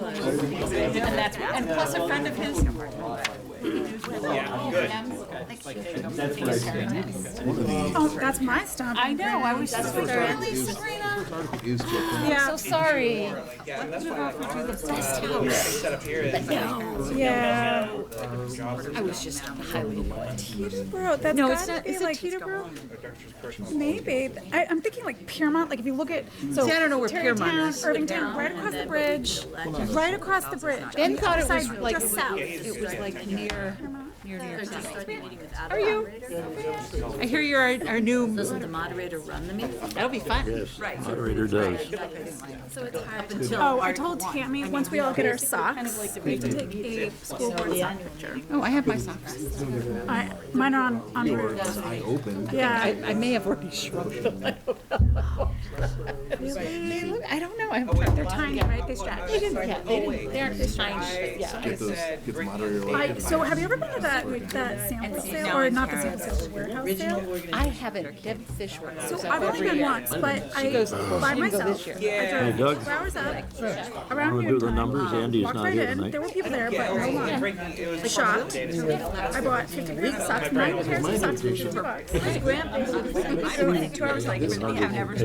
And that's, and plus a friend of his. Yeah, good. Oh, that's my stomp. I know, I was just like, really, Sabrina? Yeah. So sorry. Yeah, and that's why They set up here is Yeah. I was just highly annoyed. Teterboro, that's No, it's gotta not, be is it like Teterboro? Maybe. I'm thinking like Piermont, like if you look at, so See, I don't know where Tarrytown, Piermont is. Irvington, right across the bridge, right across the bridge. Ben thought it was Side, like, just south. it was like near. Are you? I hear you're our new, Doesn't the moderator run the meeting? that'll be fun. Yes, moderator does. Oh, I told Tammy, once we all get our socks, we have to take a school board sock picture. Oh, I have my socks. Mine are on your, yeah. I may have already shrunk them. They look, I don't know. They're tiny, right? They stretch. They aren't this tiny, yeah. So have you ever been to that sample sale, or not the sample sale, the warehouse sale? I haven't. Deb Fishworth. So I've only been once, but I, by myself, I drove Doug. 2 hours up, around Wanna noon do the time, numbers? Andy's walked not right here in, tonight. there were people there, but no line. I shopped, I bought 50 pairs of socks, 9 pairs of socks for $50. So 2 hours later, I've never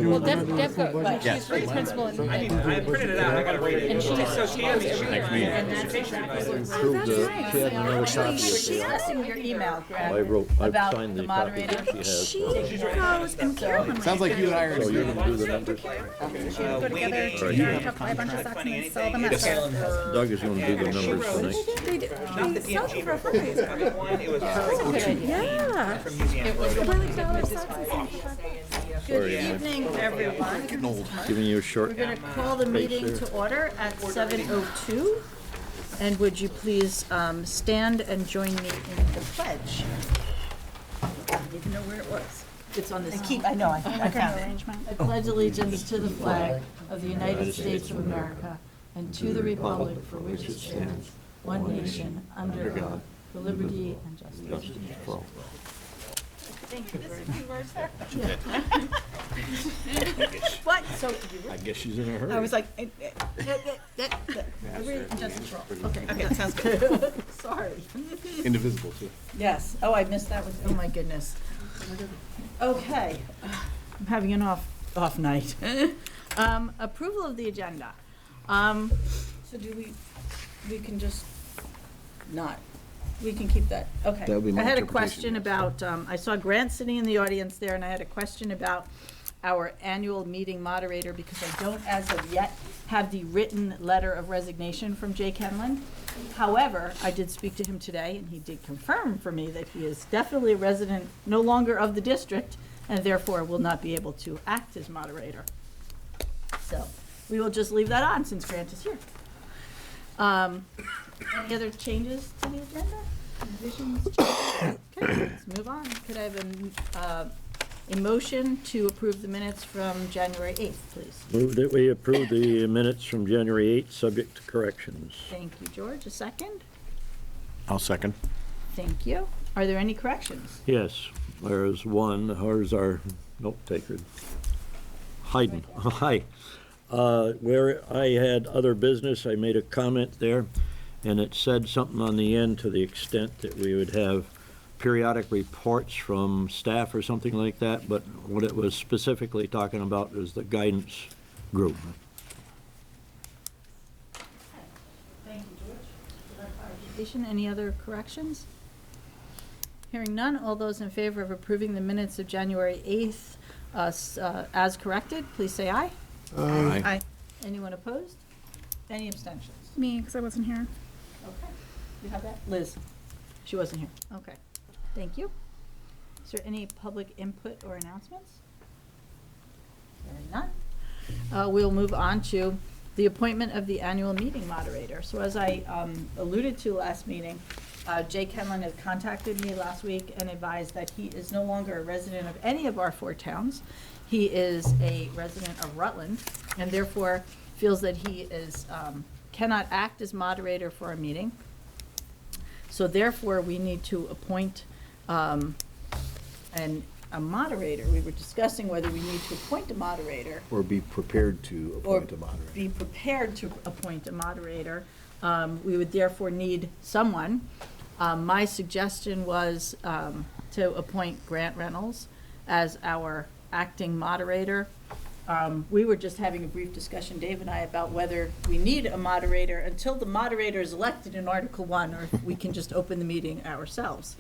Well, Deb got, she's the principal and I printed it out. I gotta read it. and she So Tammy, Approved the, she had another copy of it. Your email, Greg. I About signed the the copy moderator. that she has. She goes and Carolyn. Sounds like you and I are. So you're gonna do the numbers? She would go together to buy a bunch of socks and then sell them at the. Doug is gonna do the numbers tonight. They sell them for a fundraiser. one, it was perfect. Yeah. From Museum I Road. buy like dollar socks and sell them for $5. Good evening, everyone. Giving you a short. We're going to call the meeting to order at 7:02. And would you please stand and join me in the pledge? I didn't know where it was. It's on this. I know, I found it. Arrangement. I pledge allegiance to the flag of the United States of America and to the republic for which it stands, one nation, under God, for liberty and justice. Thank you very much. What? So, I guess she's in a hurry. I was like, justice roll. Okay, that sounds good. Sorry. Indivisible too. Yes. Oh, I missed that one. Oh, my goodness. Okay. I'm having an off night. Approval of the agenda. So do we can just not, we can keep that, okay. That would be my I had a interpretation, question about, I saw Grant sitting in the audience there, and I had a question about our annual meeting moderator, because I don't, as of yet, have the written letter of resignation from Jay Kenlon. However, I did speak to him today, and he did confirm for me that he is definitely a resident, no longer of the district, and therefore will not be able to act as moderator. So, we will just leave that on since Grant is here. Any other changes to the agenda? Additions? Okay, let's move on. Could I have a motion to approve the minutes from January 8th, please? Move that we approve the minutes from January 8th, subject to corrections. Thank you, George. A second? I'll second. Thank you. Are there any corrections? Yes, there's one, hers our note taker. Hayden, hi. Where I had other business, I made a comment there, and it said something on the end to the extent that we would have periodic reports from staff or something like that, but what it was specifically talking about is the guidance group. Thank you, George, for that clarification. Any other corrections? Hearing none, all those in favor of approving the minutes of January 8th as corrected, please say aye. Aye. Anyone opposed? Any abstentions? Me, because I wasn't here. Okay. You have that? Liz? She wasn't here. Okay. Thank you. Is there any public input or announcements? Hearing none. We'll move on to the appointment of the annual meeting moderator. So as I alluded to last meeting, Jay Kenlon had contacted me last week and advised that he is no longer a resident of any of our 4 towns. He is a resident of Rutland, and therefore feels that he is, cannot act as moderator for a meeting. So therefore, we need to appoint and a moderator. We were discussing whether we need to appoint a moderator Or be prepared to or appoint a moderator. be prepared to appoint a moderator. We would therefore need someone. My suggestion was to appoint Grant Reynolds as our acting moderator. We were just having a brief discussion, Dave and I, about whether we need a moderator until the moderator is elected in Article 1, or if we can just open the meeting ourselves.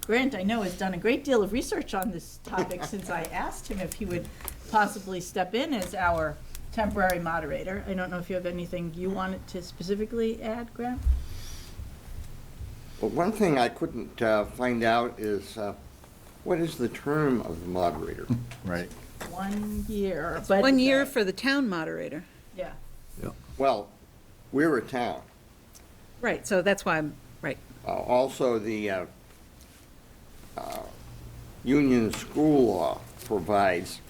Grant, I know, has done a great deal of research on this topic since I asked him if he would possibly step in as our temporary moderator. I don't know if you have anything you wanted to specifically add, Grant? Well, one thing I couldn't find out is what is the term of the moderator? Right. 1 year, but. 1 year for the town moderator. Yeah. Well, we're a town. Right, so that's why I'm, right. Also, the Union School Law provides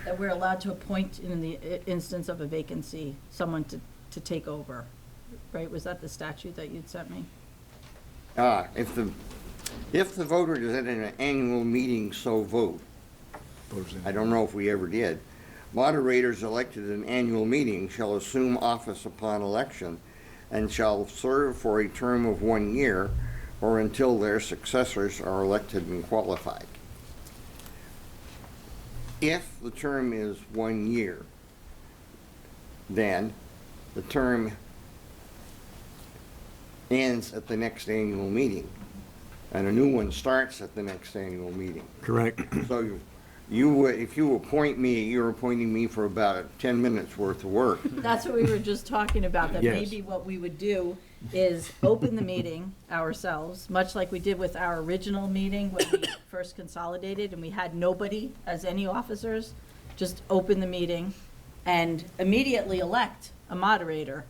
That we're allowed to appoint in the instance of a vacancy, someone to take over, right? Was that the statute that you'd sent me? if the voters at an annual meeting so vote, I don't know if we ever did, moderators elected at an annual meeting shall assume office upon election and shall serve for a term of 1 year or until their successors are elected and qualified. If the term is 1 year, then the term ends at the next annual meeting, and a new one starts at the next annual meeting. Correct. So you would, if you appoint me, you're appointing me for about 10 minutes worth of work. That's what we were just talking about, that Yes. maybe what we would do is open the meeting ourselves, much like we did with our original meeting when we first consolidated and we had nobody as any officers, just open the meeting and immediately elect a moderator,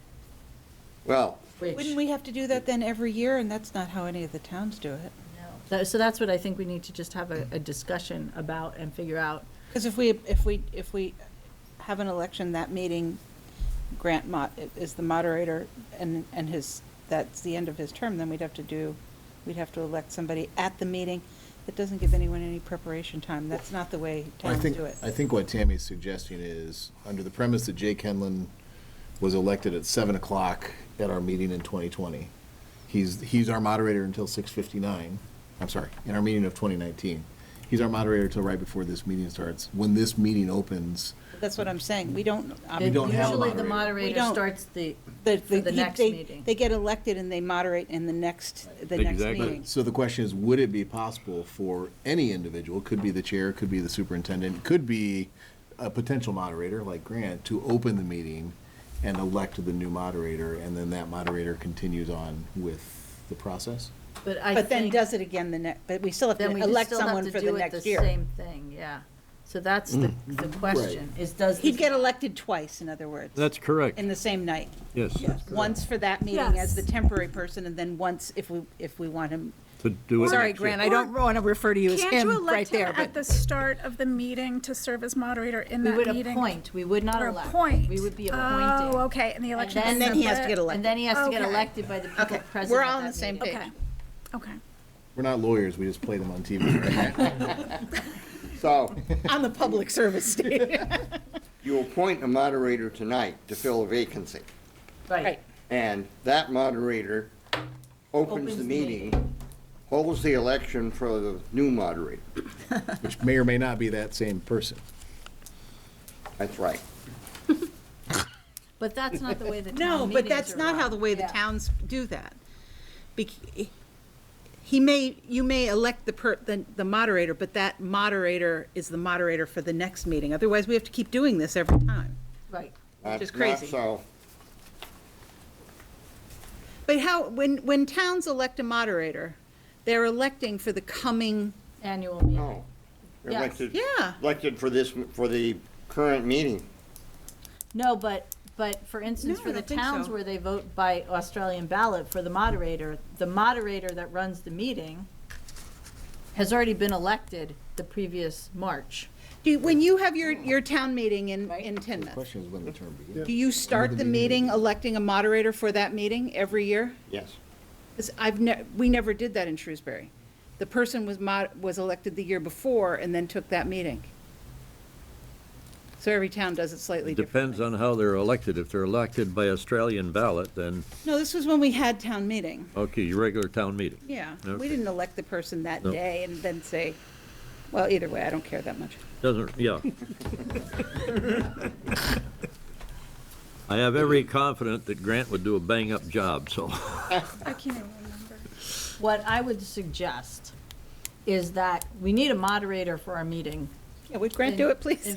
Well, which. Wouldn't we have to do that then every year? And that's not how any of the towns do it. So that's what I think we need to just have a discussion about and figure out. Because if we have an election, that meeting, Grant is the moderator and that's the end of his term, then we'd have to elect somebody at the meeting. That doesn't give anyone any preparation time. That's not the way towns do it. I think what Tammy's suggesting is, under the premise that Jay Kenlon was elected at 7 o'clock at our meeting in 2020, he's our moderator until 6:59. I'm sorry, in our meeting of 2019. He's our moderator till right before this meeting starts. When this meeting opens, That's what I'm saying. We don't. We don't have a Usually the We moderator don't. starts for the next meeting. They get elected and they moderate in the next Exactly. meeting. so the question is, would it be possible for any individual, could be the chair, could be the superintendent, could be a potential moderator like Grant, to open the meeting and elect the new moderator, and then that moderator continues on with the process? But I But then think does it again but we still have then to we elect still have someone to for do the it next the year. same thing, yeah. So that's the question, is does. He'd the- get elected twice, in other words, That's correct. in the same night. Yes. Once for that meeting as the Yes. temporary person, and then once if we want him. To do it. Sorry, next year. Grant, I don't want to refer to you as Can't you him elect right there, him but. at the start of the meeting to serve as moderator in We that would meeting? appoint, we would not Or elect. appoint? We would be appointing. Oh, okay, and the election. then- And then he has to get separate? elected. And then he has to get Okay. elected by the people Okay, present we're at all on that the same meeting. page. Okay, okay. We're not lawyers, we just play them on TV, right? so On the public service stage. you appoint a moderator tonight to fill a vacancy, Right, and that moderator opens the meeting, holds the election for the new moderator. Which may or may not be that same person. That's right. but that's not the way the town No, meetings but that's are not how run. the way the Yeah. towns do that. You may elect the moderator, but that moderator is the moderator for the next meeting. Otherwise, we have to keep doing this every time. Right, That's is crazy. Not so. But when towns elect a moderator, they're electing for the coming, annual meeting. No. They're Yes. Elected, yeah. elected for the current meeting. No, but for instance, No, for I the don't think towns so. where they vote by Australian ballot for the moderator that runs the meeting has already been elected the previous March. When you have your town meeting in Tinmouth, Question is when the term begins. do you start the meeting electing a moderator for that meeting every year? Yes. 'Cause we never did that in Shrewsbury. The person was elected the year before and then took that meeting. So every town does it slightly differently. Depends on how they're elected. If they're elected by Australian ballot, then, No, this was when we had town meeting. okay, your regular town meeting. Yeah, Okay. we didn't elect the person that No. day and then say, well, either way, I don't care that much. Doesn't, yeah. I have every confidence that Grant would do a bang-up job, so. I can't even remember. What I would suggest is that we need a moderator for our meeting. Yeah, would Grant do it, please?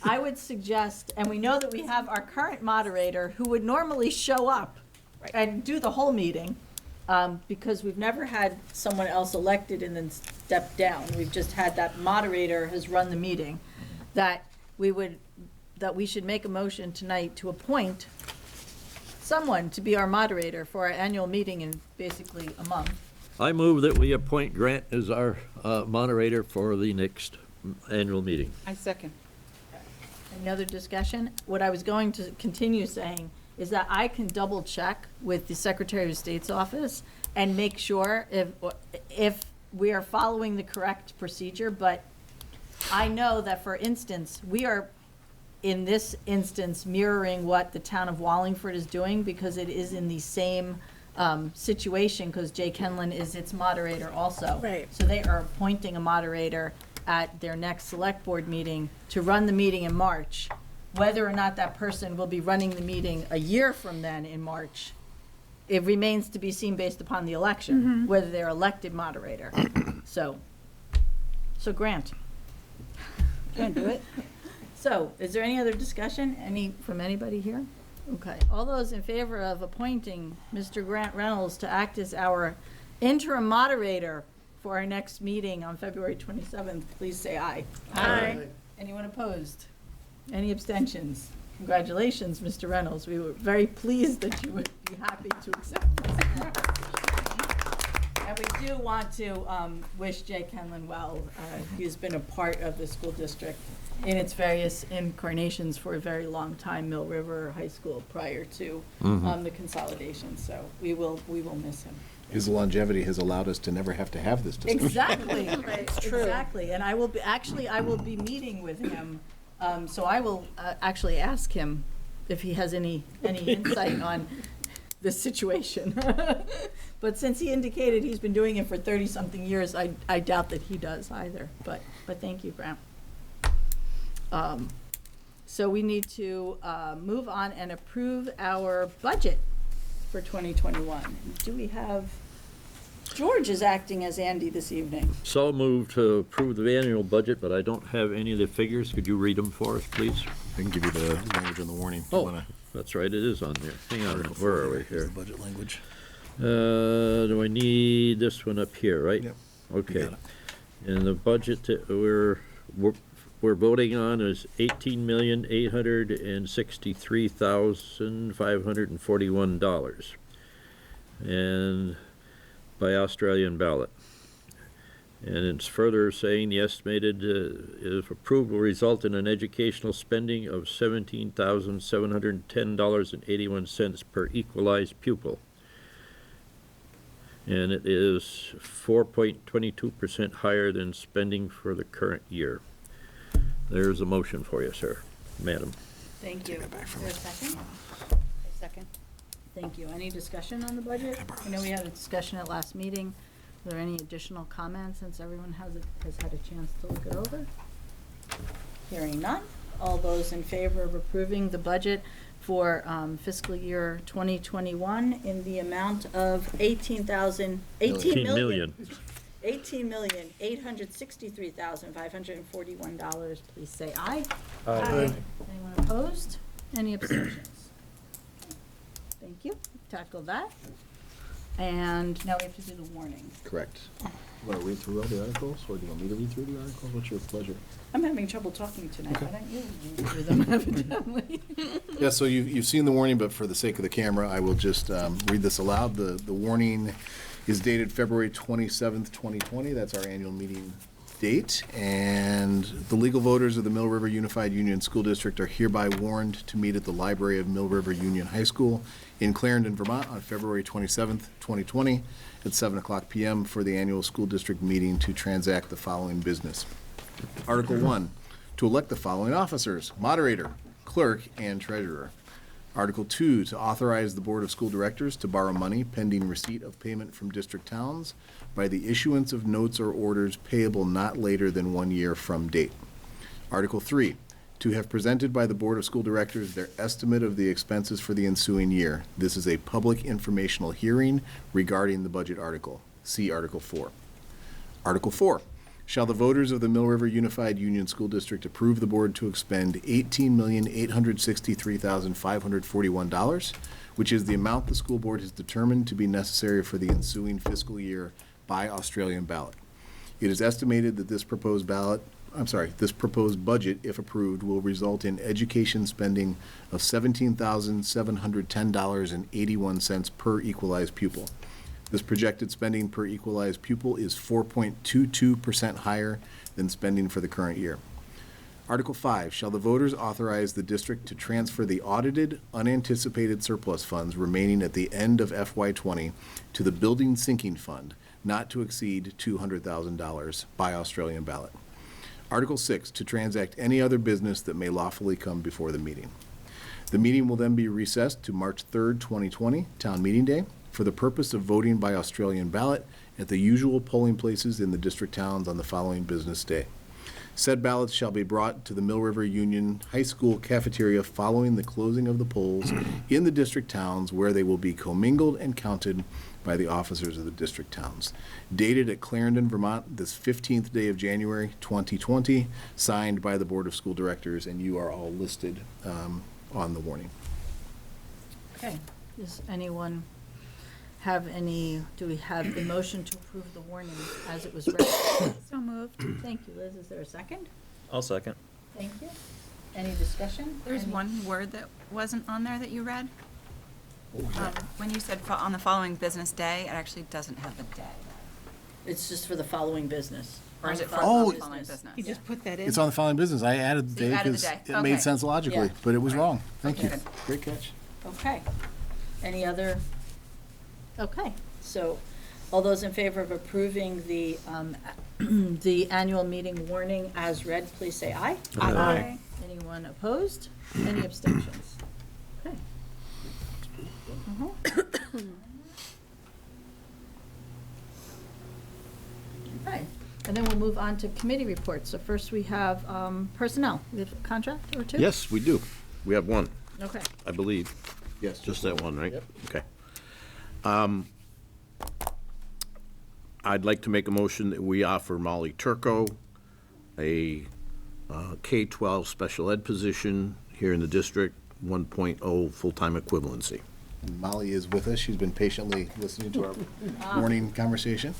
I would suggest, and we know that we have our current moderator who would normally show up and do the whole meeting, because we've never had someone else elected and then step down. We've just had that moderator has run the meeting, that we should make a motion tonight to appoint someone to be our moderator for our annual meeting in basically a month. I move that we appoint Grant as our moderator for the next annual meeting. I second. Any other discussion? What I was going to continue saying is that I can double check with the Secretary of State's office and make sure if we are following the correct procedure, but I know that, for instance, we are, in this instance, mirroring what the town of Wallingford is doing, because it is in the same situation, because Jay Kenlon is its moderator also. Right. So they are appointing a moderator at their next select board meeting to run the meeting in March. Whether or not that person will be running the meeting a year from then in March, it remains to be seen based upon the election, whether they're elected moderator. So Grant. Gonna do it? So, is there any other discussion, from anybody here? Okay, all those in favor of appointing Mr. Grant Reynolds to act as our interim moderator for our next meeting on February 27th, please say aye. Aye. Anyone opposed? Any abstentions? Congratulations, Mr. Reynolds. We were very pleased that you would be happy to accept this. And we do want to wish Jay Kenlon well. He's been a part of the school district in its various incarnations for a very long time, Mill River High School prior to the consolidation. So we will miss him. His longevity has allowed us to never have to have this discussion. Exactly, exactly. And I will be meeting with him. So I will actually ask him if he has any insight on this situation. But since he indicated he's been doing it for 30-something years, I doubt that he does either. But thank you, Grant. So we need to move on and approve our budget for 2021. Do we have, George is acting as Andy this evening. So moved to approve the annual budget, but I don't have any of the figures. Could you read them for us, please? I can give you the language on the warning. if you Oh, wanna- that's right, it is on there. Hang on, where are we Here's here? the budget language. Do I need this one up here, right? Yep. Okay. got it. And the budget that we're voting on is $18,863,541, and by Australian ballot. And it's further saying the estimated, if approved, will result in an educational spending of $17,710.81 per equalized pupil. And it is 4.22% higher than spending for the current year. There's a motion for you, sir, madam. Thank you. Is there a second? Second. Thank you. Any discussion on the budget? I know we had a discussion at last meeting. Are there any additional comments since everyone has had a chance to look it over? Hearing none. All those in favor of approving the budget for fiscal year 2021 in the amount of $18 million. $18,863,541, please say aye. Aye. Anyone opposed? Any abstentions? Thank you. Tackle that. And now we have to do the warning. Correct. Want to read through all the articles, or do you want me to read through the articles? What's your pleasure? I'm having trouble talking tonight. Why don't you read through them evidently? Yeah, so you've seen the warning, but for the sake of the camera, I will just read this aloud. The warning is dated February 27th, 2020. That's our annual meeting date, and the legal voters of the Mill River Unified Union School District are hereby warned to meet at the library of Mill River Union High School in Clarendon, Vermont on February 27th, 2020 at 7:00 p.m. for the annual school district meeting to transact the following business. Article 1, to elect the following officers: moderator, clerk, and treasurer. Article 2, to authorize the Board of School Directors to borrow money pending receipt of payment from district towns by the issuance of notes or orders payable not later than 1 year from date. Article 3, to have presented by the Board of School Directors their estimate of the expenses for the ensuing year. This is a public informational hearing regarding the budget article. See Article 4. Article 4, shall the voters of the Mill River Unified Union School District approve the board to expend $18,863,541, which is the amount the school board has determined to be necessary for the ensuing fiscal year by Australian ballot. It is estimated that this proposed budget, if approved, will result in education spending of $17,710.81 per equalized pupil. This projected spending per equalized pupil is 4.22% higher than spending for the current year. Article 5, shall the voters authorize the district to transfer the audited, unanticipated surplus funds remaining at the end of FY20 to the building sinking fund, not to exceed $200,000 by Australian ballot. Article 6, to transact any other business that may lawfully come before the meeting. The meeting will then be recessed to March 3rd, 2020, Town Meeting Day, for the purpose of voting by Australian ballot at the usual polling places in the district towns on the following business day. Said ballots shall be brought to the Mill River Union High School cafeteria following the closing of the polls in the district towns, where they will be commingled and counted by the officers of the district towns. Dated at Clarendon, Vermont, this 15th day of January, 2020, signed by the Board of School Directors, and you are all listed on the warning. Okay, does anyone have any, do we have the motion to approve the warning as it was read? So moved. Thank you, Liz. Is there a second? I'll second. Thank you. Any discussion? There's Any- one word that wasn't on there that you read. When you said on the following business day, it actually doesn't have the day. It's just for the following business. Or is it for the Oh, following business? You just put that in. It's on the following business. I added the So you day added the because day. it made Okay. sense logically, Yeah. but it was wrong. Thank you. Okay. Great catch. Okay. Any other? Okay, so all those in favor of approving the, the annual meeting warning as read, please say aye. Aye. Anyone opposed? Any abstentions? Okay. Okay, and then we'll move on to committee reports. So first we have personnel. We have a contract or two? Yes, we do. We have one, Okay. I believe. Yes. Just that one, right? Okay. I'd like to make a motion that we offer Molly Turco a K-12 special ed position here in the district, 1.0 full-time equivalency. Molly is with us. She's been patiently listening to our morning conversation.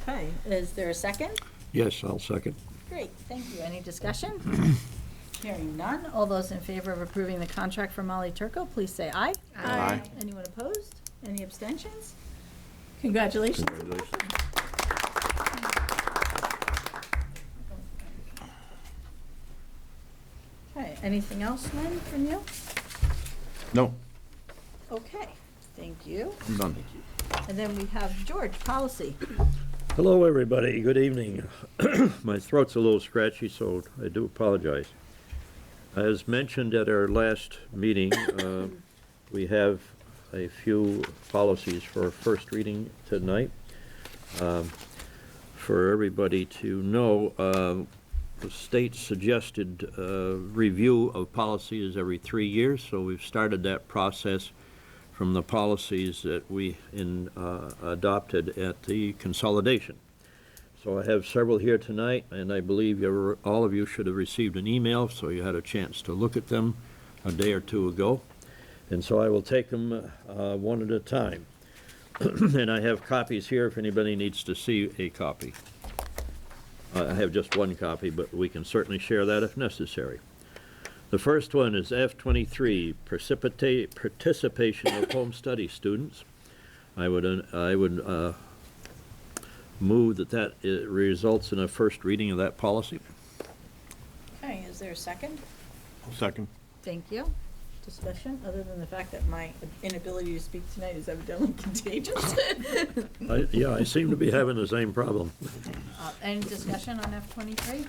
Okay, is there a second? Yes, I'll second. Great, thank you. Any discussion? Hearing none. All those in favor of approving the contract for Molly Turco, please say aye. Aye. Anyone opposed? Any abstentions? Congratulations. Congratulations. Okay, anything else, Lynn, from you? No, Okay, thank you. I'm done. And then we have George, policy. Hello, everybody. Good evening. My throat's a little scratchy, so I do apologize. As mentioned at our last meeting, we have a few policies for first reading tonight. For everybody to know, the state suggested review of policies every 3 years, so we've started that process from the policies that we adopted at the consolidation. So I have several here tonight, and I believe all of you should have received an email, so you had a chance to look at them a day or two ago. And so I will take them one at a time. And I have copies here if anybody needs to see a copy. I have just one copy, but we can certainly share that if necessary. The first one is F23, participation of home study students. I would move that it results in a first reading of that policy. Okay, is there a second? Second. Thank you. Discussion, other than the fact that my inability to speak tonight is evidently contagious. Yeah, I seem to be having the same problem. Any discussion on F-23?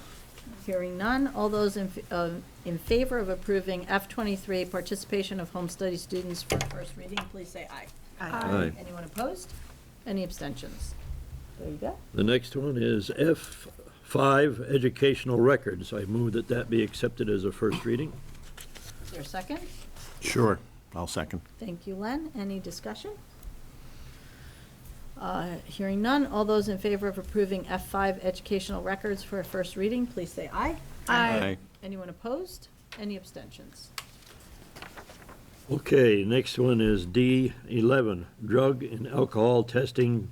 Hearing none. All those in favor of approving F-23 participation of home study students for first reading, please say aye. Aye. Anyone opposed? Any abstentions? There you go. The next one is F5, educational records. I move that that be accepted as a first reading. Is there a second? Sure, I'll second. Thank you, Len. Any discussion? Hearing none. All those in favor of approving F5 educational records for a first reading, please say aye. Aye. Anyone opposed? Any abstentions? Okay, next one is D11, drug and alcohol testing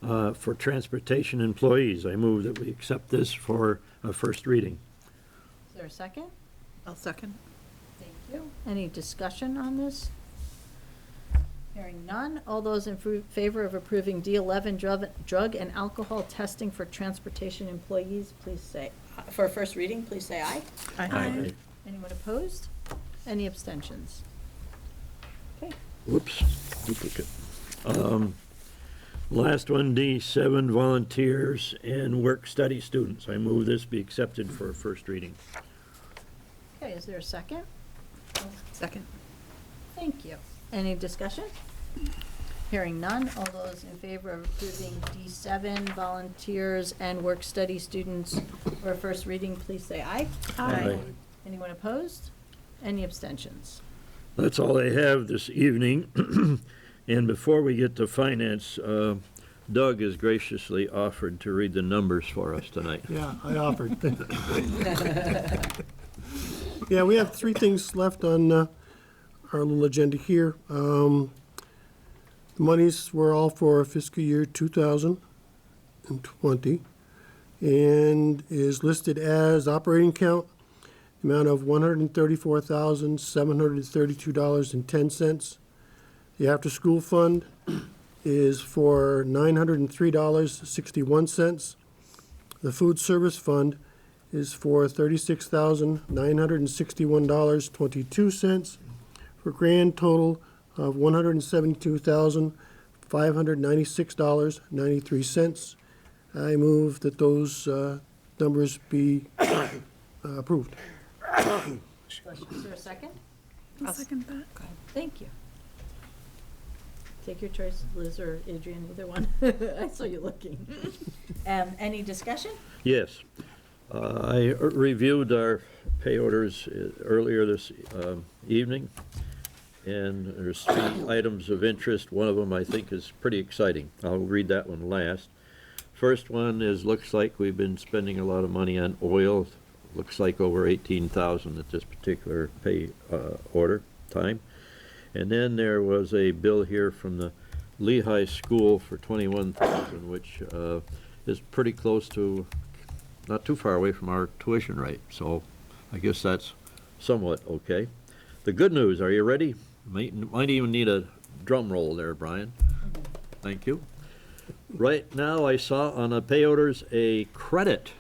for transportation employees. I move that we accept this for a first reading. Is there a second? I'll second. Thank you. Any discussion on this? Hearing none. All those in favor of approving D11, drug and alcohol testing for transportation employees, please say, for a first reading, please say aye. Aye. Anyone opposed? Any abstentions? Okay. Whoops, duplicate. Last one, D7, volunteers and work-study students. I move this be accepted for a first reading. Okay, is there a second? Second. Thank you. Any discussion? Hearing none. All those in favor of approving D7, volunteers and work-study students for a first reading, please say aye. Aye. Anyone opposed? Any abstentions? That's all I have this evening. And before we get to finance, Doug has graciously offered to read the numbers for us tonight. Yeah, I offered. Yeah, we have three things left on our little agenda here. The monies were all for fiscal year 2020 and is listed as operating account, the amount of $134,732.10. The after-school fund is for $903.61. The food service fund is for $36,961.22, for a grand total of $172,596.93. I move that those numbers be approved. Is there a second? I'll second that. Thank you. Take your choice, Liz or Adrian, either one. I saw you looking. Any discussion? Yes. I reviewed our pay orders earlier this evening, and there's three items of interest. One of them I think is pretty exciting. I'll read that one last. First one is, looks like we've been spending a lot of money on oil. Looks like over $18,000 at this particular pay order time. And then there was a bill here from the Lehigh School for $21,000, which is pretty close to, not too far away from our tuition rate. So I guess that's somewhat okay. The good news, are you ready? Might even need a drum roll there, Brian. Thank you. Right now I saw on the pay orders a credit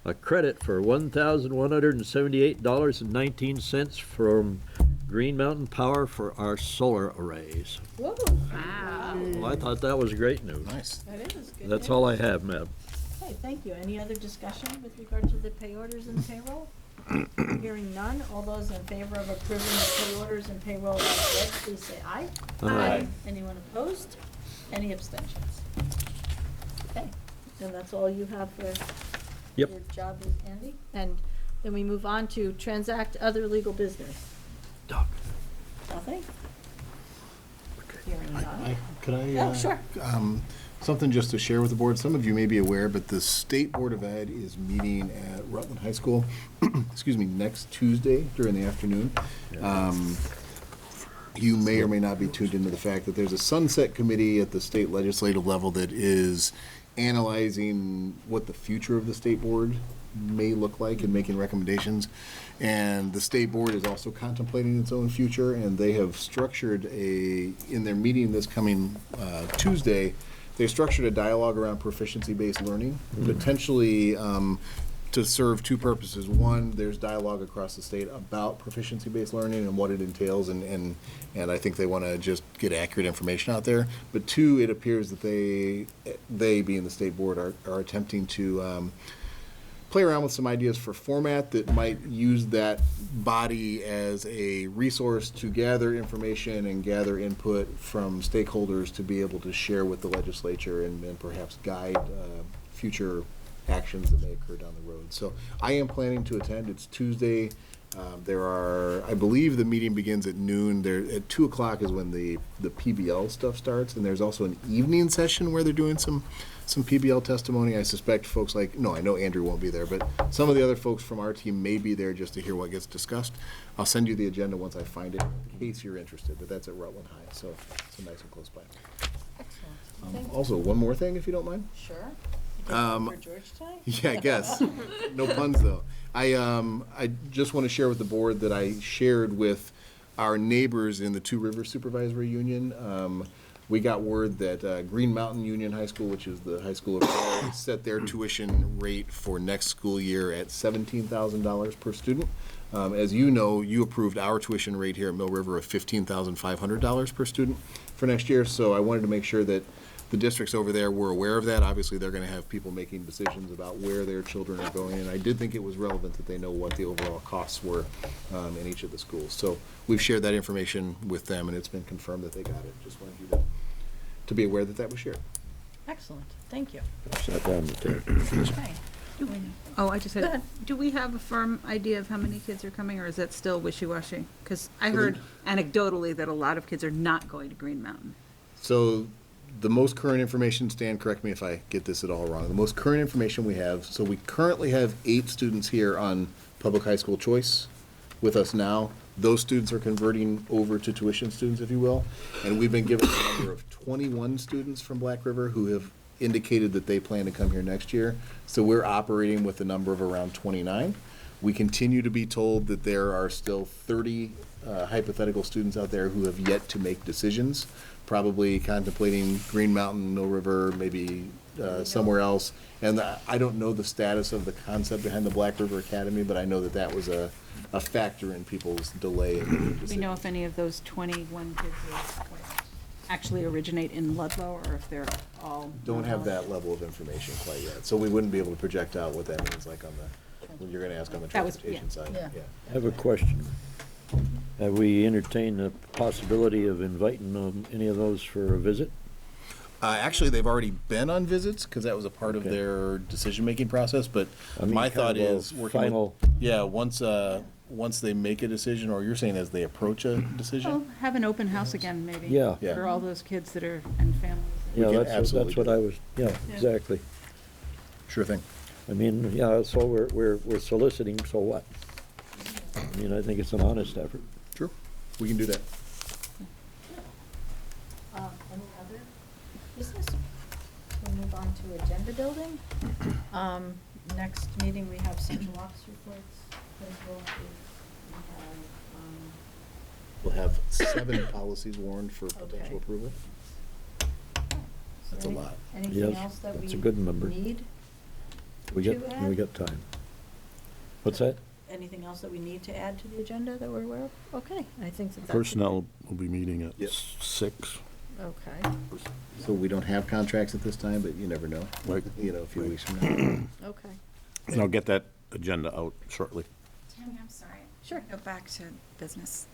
for $1,178.19 from Green Mountain Power for our solar arrays. Whoa. Well, I thought that was great news. Nice. That is good. That's all I have, ma'am. Okay, thank you. Any other discussion with regard to the pay orders and payroll? Hearing none. All those in favor of approving the pay orders and payroll as read, please say aye. Aye. Anyone opposed? Any abstentions? Okay, and that's all you have for Yep. your job, Andy? And then we move on to transact other legal business. Doug. Nothing? Hearing none. Could I? Oh, sure. Something just to share with the board. Some of you may be aware, but the State Board of Ed is meeting at Rutland High School, excuse me, next Tuesday during the afternoon. You may or may not be tuned into the fact that there's a sunset committee at the state legislative level that is analyzing what the future of the state board may look like and making recommendations. And the state board is also contemplating its own future, and they have structured in their meeting this coming Tuesday, they structured a dialogue around proficiency-based learning, potentially to serve two purposes. One, there's dialogue across the state about proficiency-based learning and what it entails, and I think they want to just get accurate information out there. But two, it appears that they being the state board, are attempting to play around with some ideas for format that might use that body as a resource to gather information and gather input from stakeholders to be able to share with the legislature and perhaps guide future actions that may occur down the road. So I am planning to attend. It's Tuesday. I believe the meeting begins at noon. There at 2 o'clock is when the PBL stuff starts, and there's also an evening session where they're doing some PBL testimony. I suspect folks I know Andrew won't be there, but some of the other folks from our team may be there just to hear what gets discussed. I'll send you the agenda once I find it, in case you're interested, but that's at Rutland High, so it's nice and close by. Excellent. Also, one more thing, if you don't mind. Sure. For Georgetown? Yeah, I guess. No puns, though. I just want to share with the board that I shared with our neighbors in the Two Rivers Supervisory Union. We got word that Green Mountain Union High School, which is the high school over there, set their tuition rate for next school year at $17,000 per student. As you know, you approved our tuition rate here at Mill River of $15,500 per student for next year, so I wanted to make sure that the districts over there were aware of that. Obviously, they're going to have people making decisions about where their children are going, and I did think it was relevant that they know what the overall costs were in each of the schools. So we've shared that information with them, and it's been confirmed that they got it. Just wanted you to be aware that that was shared. Excellent, thank you. Sat down to take. Okay. Oh, I just Go had, ahead. do we have a firm idea of how many kids are coming, or is that still wishy-washy? Because I heard anecdotally that a lot of kids are not going to Green Mountain. So the most current information, Stan, correct me if I get this at all wrong, the most current information we have, so we currently have 8 students here on public high school choice with us now. Those students are converting over to tuition students, if you will, and we've been given a number of 21 students from Black River who have indicated that they plan to come here next year. So we're operating with a number of around 29. We continue to be told that there are still 30 hypothetical students out there who have yet to make decisions, probably contemplating Green Mountain, Mill River, maybe somewhere else. And I don't know the status of the concept behind the Black River Academy, but I know that that was a factor in people's delay in making Do we decisions. know if any of those 21 kids actually originate in Ludlow, or if they're all? Don't have that level of information quite yet, so we wouldn't be able to project out what that means like on the, when you're gonna ask on the That was- transportation side. yeah. I have a question. Have we entertained the possibility of inviting any of those for a visit? Actually, they've already been on visits, because that was a part of Okay. their decision-making process, but I mean, my kind thought of a is working with. final- Yeah, once they make a decision, or you're saying as they approach a Well, decision? have an open house again, maybe. Yeah. Yeah. For all those kids that are, and families. Yeah, can that's absolutely what do I that. was, yeah, exactly. Sure thing. I mean, yeah, so we're soliciting, so what? I mean, I think it's an honest effort. Sure, we can do that. Any other business? We'll move on to agenda building. Next meeting, we have central office reports. Principal, we We'll have 7 policies warned for potential Okay. approval. That's a any- lot. Anything Yes, else that we that's a good number. need? We To got, add? we got time. What's that? Anything else that we need to add to the agenda that we're aware of? Okay, I think that that's. Personnel will be meeting at Yep. 6. Okay, So we don't have contracts at this time, but you never know, Right. a few weeks from now. okay. And I'll get that agenda out shortly. Tammy, I'm sorry. Sure. Go back to business.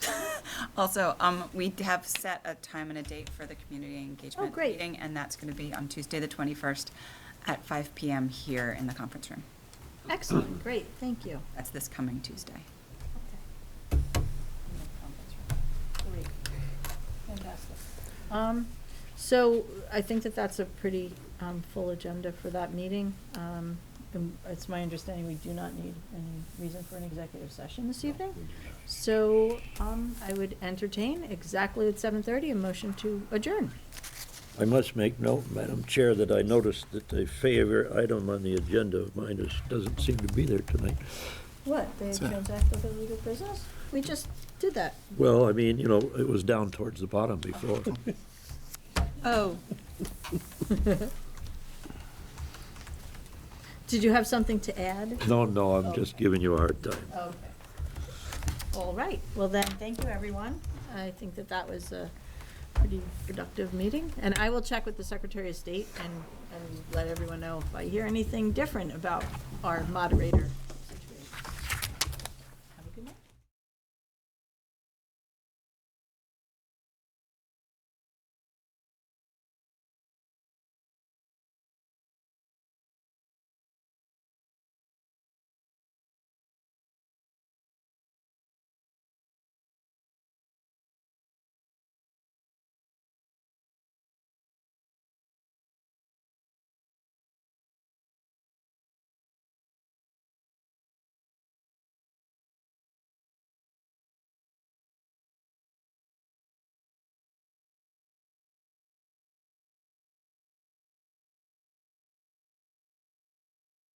Also, we have set a time and a date for the community engagement great. meeting, and that's going to be on Tuesday, the 21st, at 5 PM here in the conference room. Excellent, great, thank you. That's this coming Tuesday. Great, fantastic. So I think that that's a pretty, full agenda for that meeting. And it's my understanding we do not need any reason for an executive session this evening. So, I would entertain exactly at 7:30 a motion to adjourn. I must make note, Madam Chair, that I noticed that the favorite item on the agenda of mine doesn't seem to be there tonight. What, the transact with illegal business? We just did that. Well, I mean, it was down towards the bottom before. Oh, Did you have something to add? No, I'm just giving you a hard time. Okay. All right, well then, thank you, everyone. I think that that was a pretty productive meeting. And I will check with the Secretary of State and let everyone know if I hear anything different about our moderator